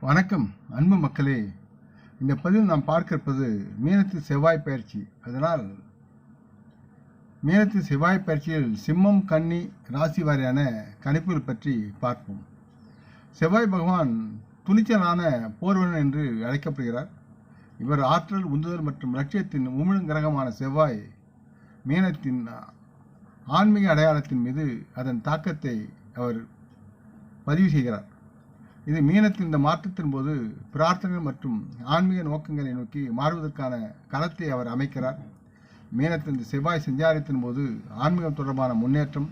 வணக்கம் அன்பு மக்களே. இந்த பதிவில் நாம் பார்க்க இருப்பது மீனத்தில் செவ்வாய் பயிற்சி. அதனால் மீனத்தில் செவ்வாய் பயிற்சியில் சிம்மம் கன்னி ராசி வாரியான கணிப்புகள் பற்றி பார்ப்போம். செவ்வாய் பகவான் துணிச்சலான போர்வீரன் என்று அழைக்கப்படுகிறார். இவர் ஆற்றல், உந்துதல் மற்றும் லட்சியத்தின் உமிழும் கிரகமான செவ்வாய் மீனத்தின் ஆன்மீக அடையாளத்தின் மீது அதன் தாக்கத்தை அவர் பதிவு செய்கிறார். இது மீனத்தின் இந்த மாற்றத்தின் போது பிரார்த்தனைகள் மற்றும் ஆன்மீக நோக்கங்களை நோக்கி மாறுவதற்கான களத்தை அவர் அமைக்கிறார். மீனத்தின் இந்த செவ்வாய் சஞ்சாரத்தின் போது ஆன்மீகம் தொடர்பான முன்னேற்றம்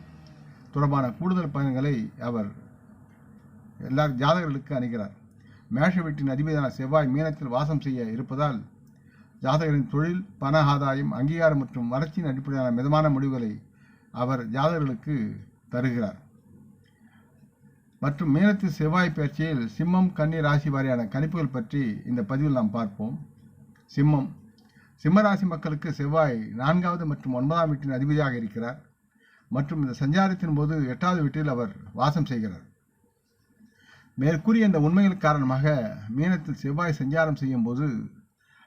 தொடர்பான கூடுதல் பயன்களை அவர் எல்லா ஜாதகர்களுக்கு அணுகிறார். மேஷ வீட்டின் அதிபதியான செவ்வாய் மீனத்தில் வாசம் செய்ய இருப்பதால் ஜாதகரின் தொழில், பண ஆதாயம், அங்கீகாரம் மற்றும் வளர்ச்சியின் அடிப்படையிலான மிதமான முடிவுகளை அவர் ஜாதகர்களுக்கு தருகிறார். மற்றும் மீனத்தில் செவ்வாய் பயிற்சியில் சிம்மம் கன்னி ராசி வாரியான கணிப்புகள் பற்றி இந்த பதிவில் நாம் பார்ப்போம். சிம்ம ராசி மக்களுக்கு செவ்வாய் 4வது மற்றும் 9ஆம் வீட்டின் அதிபதியாக இருக்கிறார் மற்றும் இந்த சஞ்சாரத்தின் போது 8வது வீட்டில் அவர் வாசம் செய்கிறார். மேற்கூறிய இந்த உண்மைகள் காரணமாக மீனத்தில் செவ்வாய் சஞ்சாரம் செய்யும் போது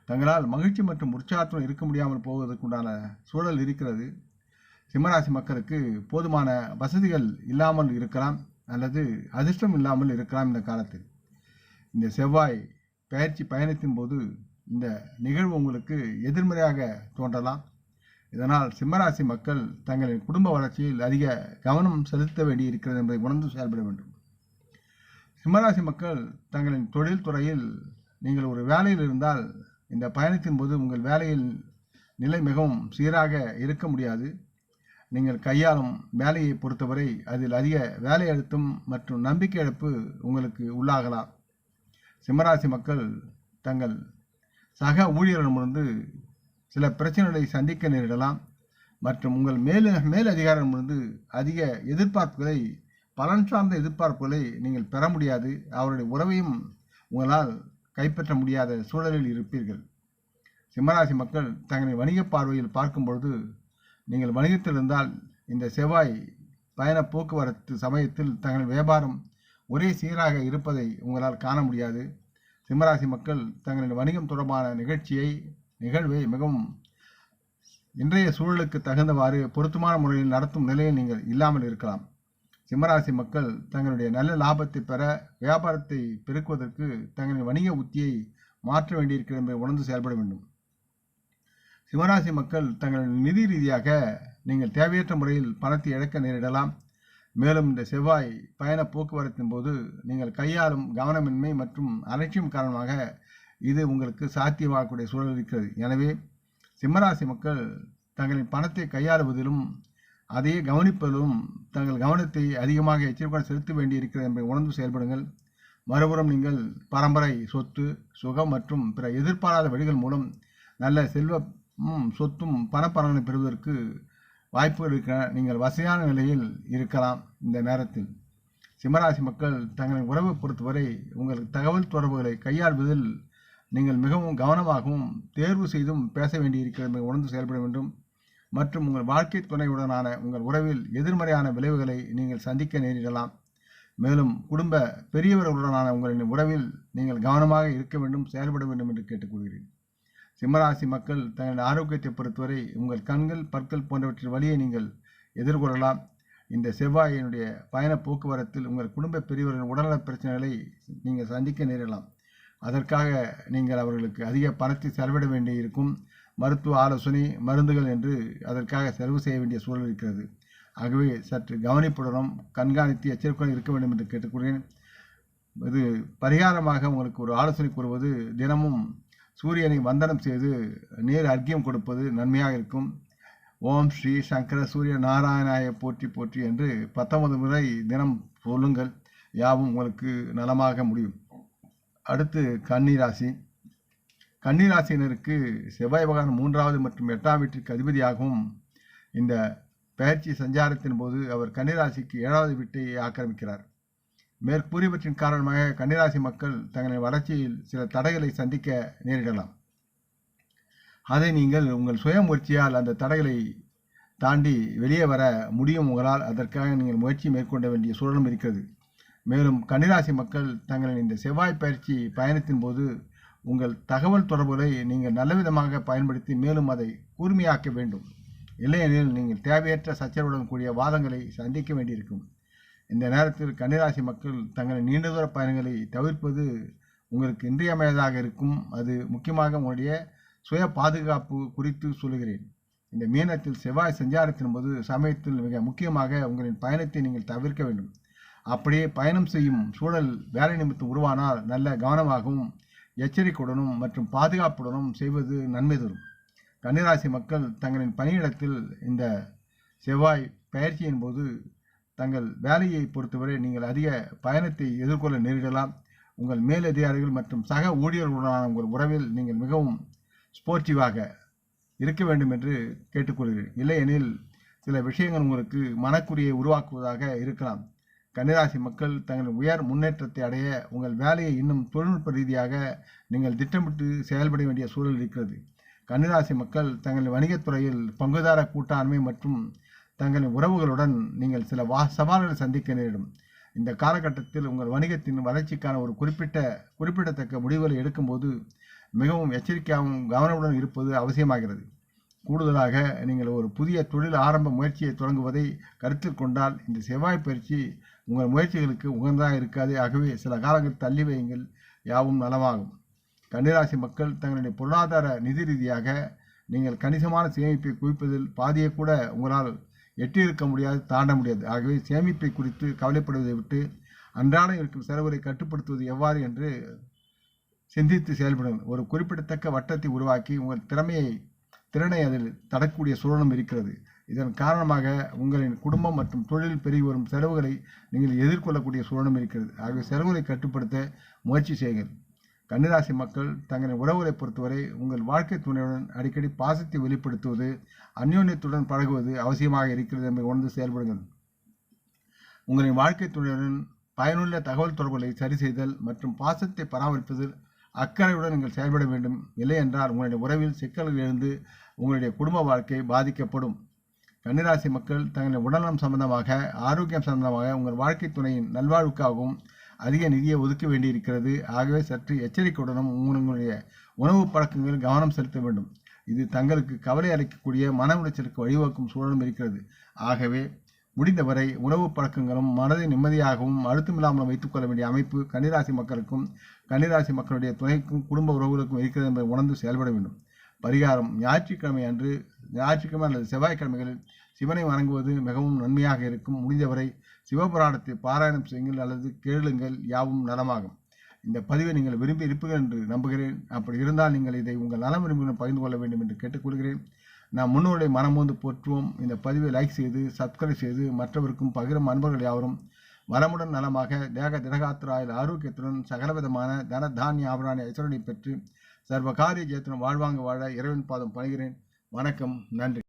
தங்களால் மகிழ்ச்சி மற்றும் உற்சாகத்துடன் இருக்க முடியாமல் போவதற்குண்டான சூழல் இருக்கிறது. சிம்மராசி மக்களுக்கு போதுமான வசதிகள் இல்லாமல் இருக்கலாம் அல்லது அதிர்ஷ்டம் இல்லாமல் இருக்கலாம். இந்த காலத்தில் இந்த செவ்வாய் பயிற்சி பயணத்தின் போது இந்த நிகழ்வு உங்களுக்கு எதிர்மறையாக தோன்றலாம். இதனால் சிம்மராசி மக்கள் தங்களின் குடும்ப வளர்ச்சியில் அதிக கவனம் செலுத்த வேண்டி இருக்கிறது என்பதை உணர்ந்து செயல்பட வேண்டும். சிம்மராசி மக்கள் தங்களின் தொழில் துறையில் நீங்கள் ஒரு வேலையில் இருந்தால் இந்த பயணத்தின் போது உங்கள் வேலையில் நிலை மிகவும் சீராக இருக்க முடியாது. நீங்கள் கையாளும் வேலையை பொறுத்தவரை அதில் அதிக வேலை அழுத்தம் மற்றும் நம்பிக்கை இழப்பு உங்களுக்கு உள்ளாகலாம். சிம்மராசி மக்கள் தங்கள் சக ஊழியர்களிடமிருந்து சில பிரச்சனைகளை சந்திக்க நேரிடலாம் மற்றும் உங்கள் மேல் அதிகாரிடமிருந்து அதிக எதிர்பார்ப்புகளை, பலன் சார்ந்த எதிர்பார்ப்புகளை நீங்கள் பெற முடியாது. அவருடைய உறவையும் உங்களால் கைப்பற்ற முடியாத சூழலில் இருப்பீர்கள். சிம்மராசி மக்கள் தங்களின் வணிக பார்வையில் பார்க்கும் பொழுது நீங்கள் வணிகத்தில் இருந்தால் இந்த செவ்வாய் பயண போக்குவரத்து சமயத்தில் தங்கள் வியாபாரம் ஒரே சீராக இருப்பதை உங்களால் காண முடியாது. சிம்மராசி மக்கள் தங்களின் வணிகம் தொடர்பான நிகழ்வை மிகவும் இன்றைய சூழலுக்கு தகுந்தவாறு பொருத்தமான முறையில் நடத்தும் நிலையில் நீங்கள் இல்லாமல் இருக்கலாம். சிம்மராசி மக்கள் தங்களுடைய நல்ல லாபத்தை பெற வியாபாரத்தை பெருக்குவதற்கு தங்களின் வணிக உத்தியை மாற்ற வேண்டியிருக்கிறது என்பதை உணர்ந்து செயல்பட வேண்டும். சிம்மராசி மக்கள் தங்களின் நிதி ரீதியாக நீங்கள் தேவையற்ற முறையில் பணத்தை இழக்க நேரிடலாம். மேலும் இந்த செவ்வாய் பயண போக்குவரத்தின் போது நீங்கள் கையாளும் கவனமின்மை மற்றும் அலட்சியம் காரணமாக இது உங்களுக்கு சாத்தியமாகக்கூடிய சூழல் இருக்கிறது. எனவே சிம்மராசி மக்கள் தங்களின் பணத்தை கையாளுவதிலும் அதையே கவனிப்பதிலும் தங்கள் கவனத்தை அதிகமாக எச்சரிக்கையுடன் செலுத்த வேண்டியிருக்கிறது என்பதை உணர்ந்து செயல்படுங்கள். மறுபுறம் நீங்கள் பரம்பரை சொத்து, சுகம் மற்றும் பிற எதிர்பாராத வழிகள் மூலம் நல்ல சொத்தும் பணப்பலனை பெறுவதற்கு வாய்ப்புகள் இருக்க நீங்கள் வசதியான நிலையில் இருக்கலாம். இந்த நேரத்தில் சிம்மராசி மக்கள் தங்களின் உறவை பொறுத்தவரை உங்கள் தகவல் தொடர்புகளை கையாள்வதில் நீங்கள் மிகவும் கவனமாகவும் தேர்வு செய்தும் பேச வேண்டியிருக்கிறது என்பதை உணர்ந்து செயல்பட வேண்டும். மற்றும் உங்கள் வாழ்க்கை துணையுடனான உங்கள் உறவில் எதிர்மறையான விளைவுகளை நீங்கள் சந்திக்க நேரிடலாம். மேலும் குடும்ப பெரியவர்களுடனான உங்களின் உறவில் நீங்கள் கவனமாக இருக்க வேண்டும், செயல்பட வேண்டும் என்று கேட்டுக்கொள்கிறேன். சிம்மராசி மக்கள் தங்களின் ஆரோக்கியத்தை பொறுத்தவரை உங்கள் கண்கள், பற்கள் போன்றவற்றின் வழியை நீங்கள் எதிர்கொள்ளலாம். இந்த செவ்வாயினுடைய பயண போக்குவரத்தில் உங்கள் குடும்ப பெரியவர்களின் உடல்நல பிரச்சனைகளை நீங்கள் சந்திக்க நேரிடலாம். அதற்காக நீங்கள் அவர்களுக்கு அதிக பணத்தை செலவிட வேண்டி இருக்கும். மருத்துவ ஆலோசனை, மருந்துகள் என்று அதற்காக செலவு செய்ய வேண்டிய சூழல் இருக்கிறது. ஆகவே சற்று கவனிப்புடனும் கண்காணித்து எச்சரிக்கையுடன் இருக்க வேண்டும் என்று கேட்டுக்கொள்கிறேன். இது பரிகாரமாக உங்களுக்கு ஒரு ஆலோசனை கூறுவது, தினமும் சூரியனை வந்தனம் செய்து நீர் அர்க்கியம் கொடுப்பது நன்மையாக இருக்கும். ஓம் ஸ்ரீ சங்கர சூரிய நாராயணாய போற்றி போற்றி என்று 19 முறை தினம் சொல்லுங்கள். யாவும் உங்களுக்கு நலமாக முடியும். அடுத்து கன்னிராசி. கன்னிராசியினருக்கு செவ்வாய் பகவான் 3வது மற்றும் 8ஆம் வீட்டிற்கு அதிபதியாகவும் இந்த பயிற்சி சஞ்சாரத்தின் போது அவர் கன்னிராசிக்கு 7வது வீட்டை ஆக்கிரமிக்கிறார். மேற்கூறியவற்றின் காரணமாக கன்னிராசி மக்கள் தங்களின் வளர்ச்சியில் சில தடைகளை சந்திக்க நேரிடலாம். அதை நீங்கள் உங்கள் சுய முயற்சியால் அந்த தடைகளை தாண்டி வெளியே வர முடியும். உங்களால் அதற்காக நீங்கள் முயற்சி மேற்கொள்ள வேண்டிய சூழலும் இருக்கிறது. மேலும் கன்னிராசி மக்கள் தங்களின் இந்த செவ்வாய் பயிற்சி பயணத்தின் போது உங்கள் தகவல் தொடர்புகளை நீங்கள் நல்லவிதமாக பயன்படுத்தி மேலும் அதை கூர்மையாக்க வேண்டும். இல்லையெனில் நீங்கள் தேவையற்ற சச்சரவுடன் கூடிய வாதங்களை சந்திக்க வேண்டியிருக்கும். இந்த நேரத்தில் கன்னிராசி மக்கள் தங்களின் நீண்ட தூர பயணங்களை தவிர்ப்பது உங்களுக்கு இன்றியமையாததாக இருக்கும். அது முக்கியமாக உங்களுடைய சுய பாதுகாப்பு குறித்து சொல்லுகிறேன். இந்த மீனத்தில் செவ்வாய் சஞ்சாரத்தின் போது சமயத்தில் மிக முக்கியமாக உங்களின் பயணத்தை நீங்கள் தவிர்க்க வேண்டும். அப்படியே பயணம் செய்யும் சூழல் வேலை நிமித்தம் உருவானால் நல்ல கவனமாகவும் எச்சரிக்கையுடனும் மற்றும் பாதுகாப்புடனும் செய்வது நன்மை தரும். கன்னிராசி மக்கள் தங்களின் பணியிடத்தில் இந்த செவ்வாய் பயிற்சியின் போது தங்கள் வேலையை பொறுத்தவரை நீங்கள் அதிக பயணத்தை எதிர்கொள்ள நேரிடலாம். உங்கள் மேலதிகாரிகள் மற்றும் சக ஊழியர்களுடனான உங்கள் உறவில் நீங்கள் மிகவும் ஸ்போர்ட்டிவாக இருக்க வேண்டும் என்று கேட்டுக்கொள்கிறேன். இல்லையெனில் சில விஷயங்கள் உங்களுக்கு மனக்குறியை உருவாக்குவதாக இருக்கலாம். கன்னிராசி மக்கள் தங்கள் உயர் முன்னேற்றத்தை அடைய உங்கள் வேலையை இன்னும் தொழில்நுட்ப ரீதியாக நீங்கள் திட்டமிட்டு செயல்பட வேண்டிய சூழல் இருக்கிறது. கன்னிராசி மக்கள் தங்கள் வணிகத்துறையில் பங்குதார கூட்டாண்மை மற்றும் தங்களின் உறவுகளுடன் நீங்கள் சில சவால்களை சந்திக்க நேரிடும். இந்த காலகட்டத்தில் உங்கள் வணிகத்தின் வளர்ச்சிக்கான ஒரு குறிப்பிடத்தக்க முடிவுகளை எடுக்கும்போது மிகவும் எச்சரிக்கையாகவும் கவனமுடன் இருப்பது அவசியமாகிறது. கூடுதலாக நீங்கள் ஒரு புதிய தொழில் ஆரம்ப முயற்சியை தொடங்குவதை கருத்தில் கொண்டால் இந்த செவ்வாய் பயிற்சி உங்கள் முயற்சிகளுக்கு உகந்ததாக இருக்காது. ஆகவே சில காலங்கள் தள்ளி வையுங்கள், யாவும் நலமாகும். கன்னிராசி மக்கள் தங்களுடைய பொருளாதார நிதி ரீதியாக நீங்கள் கணிசமான சேமிப்பை குவிப்பதில் பாதியை கூட உங்களால் எட்டியிருக்க முடியாது, தாண்ட முடியாது. ஆகவே சேமிப்பை குறித்து கவலைப்படுவதை விட்டு அன்றாடம் இருக்கும் செலவுகளை கட்டுப்படுத்துவது எவ்வாறு என்று சிந்தித்து செயல்படுங்கள். ஒரு குறிப்பிடத்தக்க வட்டத்தை உருவாக்கி உங்கள் திறனை அதில் தடக்கூடிய சூழலும் இருக்கிறது. இதன் காரணமாக உங்களின் குடும்பம் மற்றும் தொழில் பெருகி வரும் செலவுகளை நீங்கள் எதிர்கொள்ளக்கூடிய சூழலும் இருக்கிறது. ஆகவே செலவுகளை கட்டுப்படுத்த முயற்சி செய்யுங்கள். கன்னிராசி மக்கள் தங்களின் உறவுகளை பொறுத்தவரை உங்கள் வாழ்க்கை துணையுடன் அடிக்கடி பாசத்தை வெளிப்படுத்துவது, அந்யோன்யத்துடன் பழகுவது அவசியமாக இருக்கிறது என்பதை உணர்ந்து செயல்படுங்கள். உங்களின் வாழ்க்கை துணையுடன் பயனுள்ள தகவல் தொடர்புகளை சரி செய்தல் மற்றும் பாசத்தை பராமரிப்பதில் அக்கறையுடன் நீங்கள் செயல்பட வேண்டும். இல்லை என்றால் உங்களுடைய உறவில் சிக்கல்கள் எழுந்து உங்களுடைய குடும்ப வாழ்க்கை பாதிக்கப்படும். கன்னிராசி மக்கள் தங்களின் உடல்நலம் சம்பந்தமாக, ஆரோக்கியம் சம்பந்தமாக உங்கள் வாழ்க்கை துணையின் நல்வாழ்வுக்காகவும் அதிக நிதியை ஒதுக்க வேண்டியிருக்கிறது. ஆகவே சற்று எச்சரிக்கையுடனும் உங்களுடைய உணவு பழக்கங்களில் கவனம் செலுத்த வேண்டும். இது தங்களுக்கு கவலை அளிக்கக்கூடிய மன உளைச்சலுக்கு வழிவகுக்கும் சூழலும் இருக்கிறது. ஆகவே முடிந்தவரை உணவு பழக்கங்களும் மனதை நிம்மதியாகவும் அழுத்தமில்லாமல் வைத்துக் கொள்ள வேண்டிய அமைப்பு கன்னிராசி மக்களுக்கும் கன்னிராசி மக்களுடைய துணைக்கும் குடும்ப உறவுகளுக்கும் இருக்கிறது என்பதை உணர்ந்து செயல்பட வேண்டும். பரிகாரம்: ஞாயிற்றுக்கிழமை அல்லது செவ்வாய்க்கிழமைகளில் சிவனை வணங்குவது மிகவும் நன்மையாக இருக்கும். முடிந்தவரை சிவபுராணத்தை பாராயணம் செய்யுங்கள் அல்லது கேளுங்கள், யாவும் நலமாகும். இந்த பதிவை நீங்கள் விரும்பி இருப்பீர்கள் என்று நம்புகிறேன். அப்படி இருந்தால் நீங்கள் இதை உங்கள் நலம் விரும்பியுடன் பகிர்ந்து கொள்ள வேண்டும் என்று கேட்டுக்கொள்கிறேன். நாம் முன்னோரை மனமோந்து போற்றுவோம். இந்த பதிவை லைக் செய்து சப்ஸ்கிரைப் செய்து மற்றவருக்கும் பகிரும் அன்பர்கள் யாவரும் வளமுடன் நலமாக தேக திடகாத்திராயில் ஆரோக்கியத்துடன் சகலவிதமான தன தானிய ஆபராணி ஐஸ்வரனை பெற்று சர்வகாரிய ஜெயத்துடன் வாழ்வாங்க வாழ இறைவன் பாதம் பணிகிறேன். வணக்கம், நன்றி.